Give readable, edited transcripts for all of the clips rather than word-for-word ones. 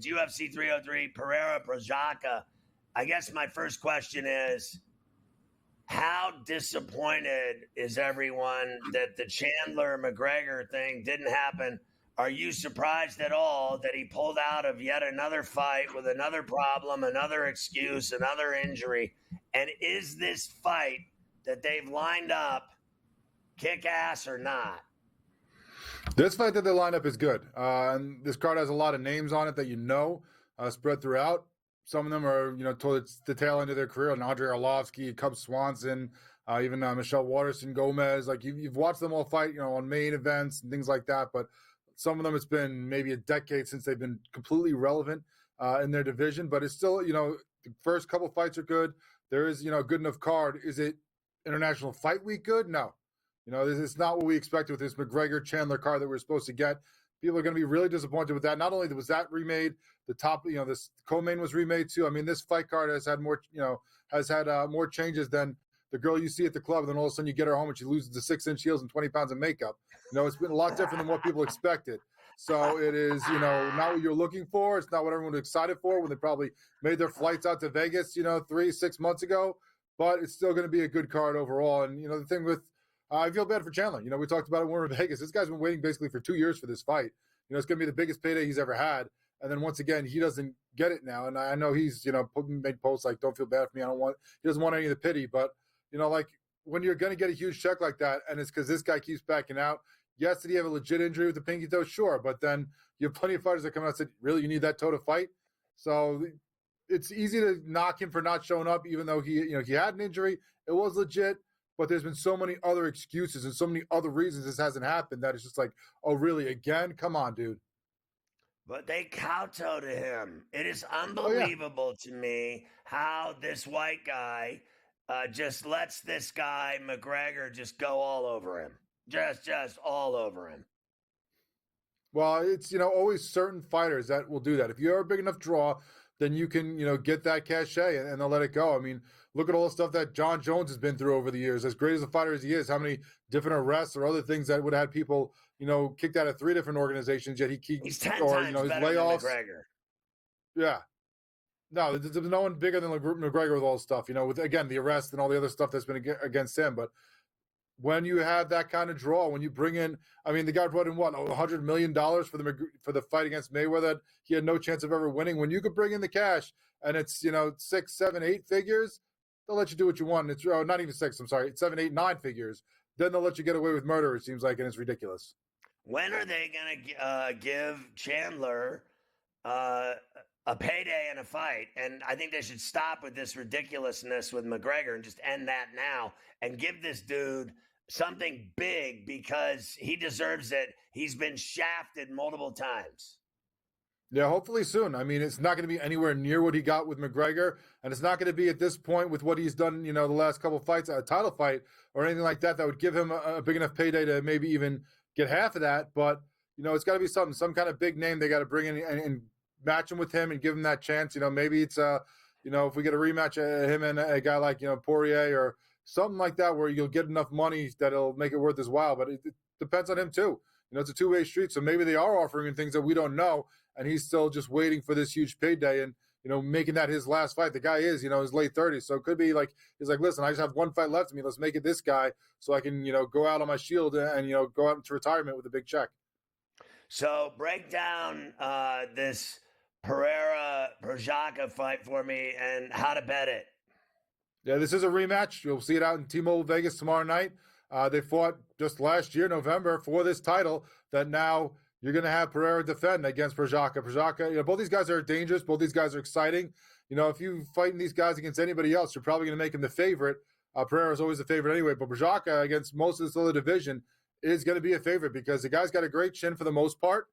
It's UFC 303, Pereira, Prochazka. I guess my first question is, how disappointed is everyone that the Chandler McGregor thing didn't happen? Are you surprised at all that he pulled out of yet another fight with another problem, another excuse, another injury? And is this fight that they've lined up kick ass or not? This fight that they lined up is good. And this card has a lot of names on it that spread throughout. Some of them are, towards the tail end of their career, and Andre Arlovsky, Cub Swanson, even Michelle Waterson Gomez. Like you've watched them all fight, on main events and things like that. But some of them, it's been maybe a decade since they've been completely relevant in their division. But it's still, the first couple fights are good. There is, a good enough card. Is it International Fight Week good? No. It's not what we expected with this McGregor Chandler card that we're supposed to get. People are going to be really disappointed with that. Not only was that remade, the top, this co-main was remade too. I mean, this fight card has had more, more changes than the girl you see at the club. And then all of a sudden you get her home and she loses the 6-inch heels and 20 pounds of makeup. It's been a lot different than what people expected. So it is, not what you're looking for. It's not what everyone was excited for when they probably made their flights out to Vegas, 3-6 months ago. But it's still going to be a good card overall. And, the thing with, I feel bad for Chandler. We talked about it when we were in Vegas. This guy's been waiting basically for 2 years for this fight. It's going to be the biggest payday he's ever had. And then once again, he doesn't get it now. And I know he's, made posts like, don't feel bad for me. He doesn't want any of the pity. But, like when you're going to get a huge check like that, and it's because this guy keeps backing out. Yes, did he have a legit injury with the pinky toe? Sure. But then you have plenty of fighters that come out and said, really, you need that toe to fight? So it's easy to knock him for not showing up, even though he had an injury. It was legit. But there's been so many other excuses and so many other reasons this hasn't happened that it's just like, oh, really? Again? Come on, dude. But they kowtow to him. It is unbelievable to me how this white guy just lets this guy, McGregor, just go all over him. Just all over him. Well, it's, always certain fighters that will do that. If you're a big enough draw, then you can, get that cachet and they'll let it go. I mean, look at all the stuff that John Jones has been through over the years. As great as a fighter as he is, how many different arrests or other things that would have had people, kicked out of 3 different organizations, yet he's 10 times his better layoffs. than McGregor. Yeah. No, there's no one bigger than McGregor with all this stuff, with, again, the arrest and all the other stuff that's been against him. But when you have that kind of draw, when you bring in, I mean, the guy brought in what, $100 million for the fight against Mayweather. He had no chance of ever winning. When you could bring in the cash and it's, 6, 7, 8 figures, they'll let you do what you want. It's not even 6, I'm sorry, 7, 8, 9 figures. Then they'll let you get away with murder, it seems like, and it's ridiculous. When are they going to give Chandler a payday and a fight? And I think they should stop with this ridiculousness with McGregor and just end that now and give this dude something big because he deserves it. He's been shafted multiple times. Yeah, hopefully soon. I mean, it's not going to be anywhere near what he got with McGregor, and it's not going to be at this point with what he's done, the last couple of fights, a title fight or anything like that would give him a big enough payday to maybe even get half of that. But, it's got to be some kind of big name they got to bring in and match him with him and give him that chance. Maybe it's, if we get a rematch of him and a guy like, Poirier or something like that where you'll get enough money that it'll make it worth his while. But it depends on him too. It's a two-way street. So maybe they are offering him things that we don't know. And he's still just waiting for this huge payday and, making that his last fight. The guy is, his late 30s. So it could be like, he's like, listen, I just have one fight left of me. Let's make it this guy so I can, go out on my shield and, go out into retirement with a big check. So break down this Pereira-Prochazka fight for me and how to bet it. Yeah, this is a rematch. You'll see it out in T-Mobile Vegas tomorrow night. They fought just last year, November, for this title that now you're going to have Pereira defend against Prochazka. Prochazka, both these guys are dangerous. Both these guys are exciting. If you fighting these guys against anybody else, you're probably going to make him the favorite. Pereira is always the favorite anyway, but Prochazka against most of this other division is going to be a favorite because the guy's got a great chin for the most part.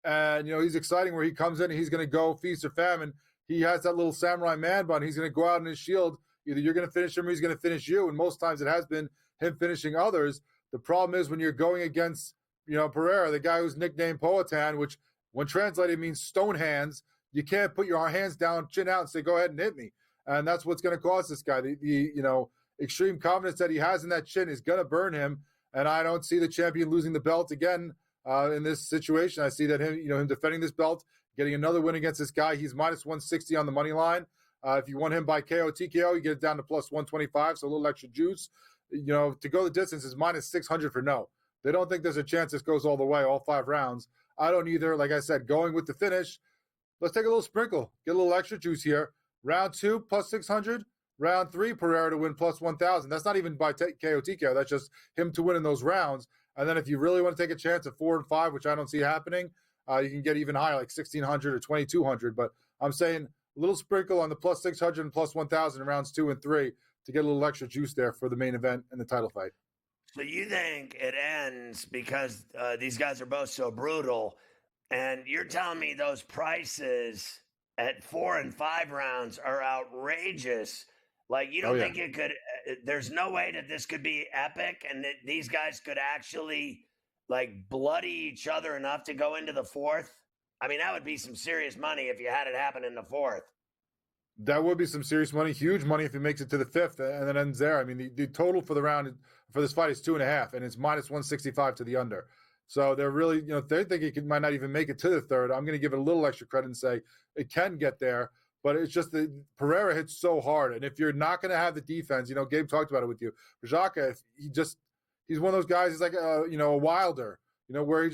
And, he's exciting where he comes in and he's going to go feast or famine. He has that little samurai man bun. He's going to go out in his shield. Either you're going to finish him or he's going to finish you. And most times it has been him finishing others. The problem is when you're going against, Pereira, the guy who's nicknamed Poatan, which when translated means stone hands, you can't put your hands down, chin out, and say, go ahead and hit me. And that's what's going to cost this guy. The extreme confidence that he has in that chin is going to burn him. And I don't see the champion losing the belt again in this situation. I see that him defending this belt getting another win against this guy. He's minus 160 on the money line. If you want him by KO, TKO, you get it down to plus 125, so a little extra juice. To go the distance is minus 600 for no. They don't think there's a chance this goes all the way, all 5 rounds. I don't either. Like I said, going with the finish, let's take a little sprinkle, get a little extra juice here. Round 2, plus 600. Round 3, Pereira to win plus 1,000. That's not even by KO, TKO. That's just him to win in those rounds. And then if you really want to take a chance at 4 and 5, which I don't see happening, you can get even higher, like 1,600 or 2,200. But I'm saying a little sprinkle on the plus 600 and plus 1,000 in rounds 2 and 3 to get a little extra juice there for the main event and the title fight. So you think it ends because these guys are both so brutal, and you're telling me those prices at 4 and 5 rounds are outrageous. Like, you don't think it could, there's no way that this could be epic and that these guys could actually like bloody each other enough to go into the 4th? I mean, that would be some serious money if you had it happen in the 4th. That would be some serious money, huge money if he makes it to the 5th and then ends there. I mean, the total for the round for this fight is 2.5, and it's minus 165 to the under. So they're really, they think it might not even make it to the 3rd. I'm going to give it a little extra credit and say it can get there, but it's just that Pereira hits so hard. And if you're not going to have the defense, Gabe talked about it with you. Prochazka, he's one of those guys, he's like, a Wilder, where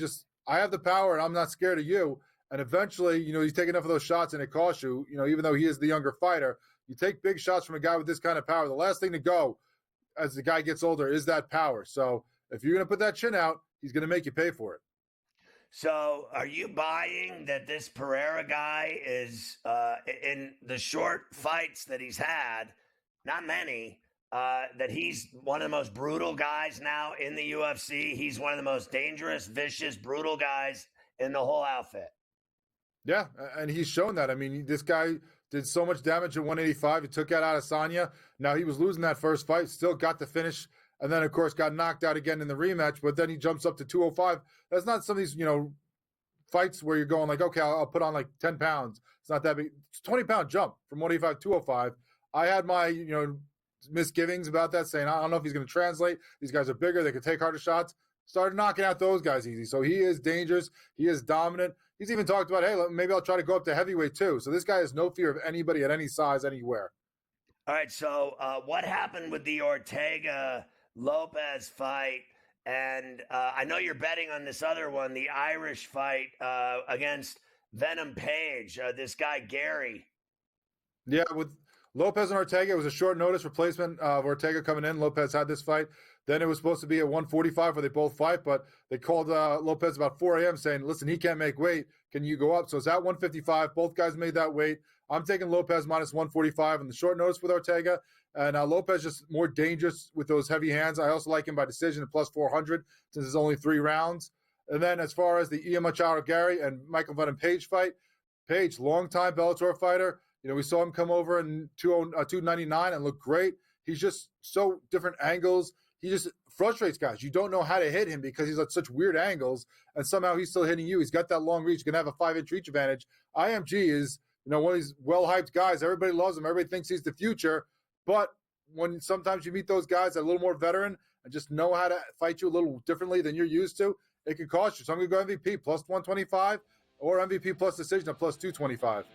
I have the power and I'm not scared of you. And eventually, you take enough of those shots and it costs you, even though he is the younger fighter, you take big shots from a guy with this kind of power. The last thing to go as the guy gets older is that power. So if you're going to put that chin out, he's going to make you pay for it. So are you buying that this Pereira guy is in the short fights that he's had, not many, that he's one of the most brutal guys now in the UFC? He's one of the most dangerous, vicious, brutal guys in the whole outfit. Yeah, and he's shown that. I mean, this guy did so much damage at 185. He took out Adesanya. Now, he was losing that first fight, still got the finish, and then, of course, got knocked out again in the rematch, but then he jumps up to 205. That's not some of these, fights where you're going like, okay, I'll put on like 10 pounds. It's not that big. It's a 20-pound jump from 185 to 205. I had my, misgivings about that, saying, I don't know if he's going to translate. These guys are bigger. They can take harder shots. Started knocking out those guys easy. So he is dangerous. He is dominant. He's even talked about, hey, maybe I'll try to go up to heavyweight too. So this guy has no fear of anybody at any size, anywhere. All right, so what happened with the Ortega-Lopez fight? And I know you're betting on this other one, the Irish fight against Venom Page, this guy Garry. Yeah, with Lopez and Ortega, it was a short notice replacement of Ortega coming in. Lopez had this fight. Then it was supposed to be at 145 where they both fight, but they called Lopez about 4 a.m. saying, listen, he can't make weight. Can you go up? So it's at 155. Both guys made that weight. I'm taking Lopez minus 145 on the short notice with Ortega. And Lopez just more dangerous with those heavy hands. I also like him by decision at plus 400 since it's only 3 rounds. And then as far as the Ian Machado Garry and Michael Venom Page fight, Page, longtime Bellator fighter. We saw him come over in 299 and look great. He's just so different angles. He just frustrates guys. You don't know how to hit him because he's at such weird angles, and somehow he's still hitting you. He's got that long reach. He's going to have a 5-inch reach advantage. IMG is, one of these well-hyped guys. Everybody loves him. Everybody thinks he's the future. But when sometimes you meet those guys that are a little more veteran and just know how to fight you a little differently than you're used to, it can cost you. So I'm going to go MVP plus 125 or MVP plus decision at plus 225.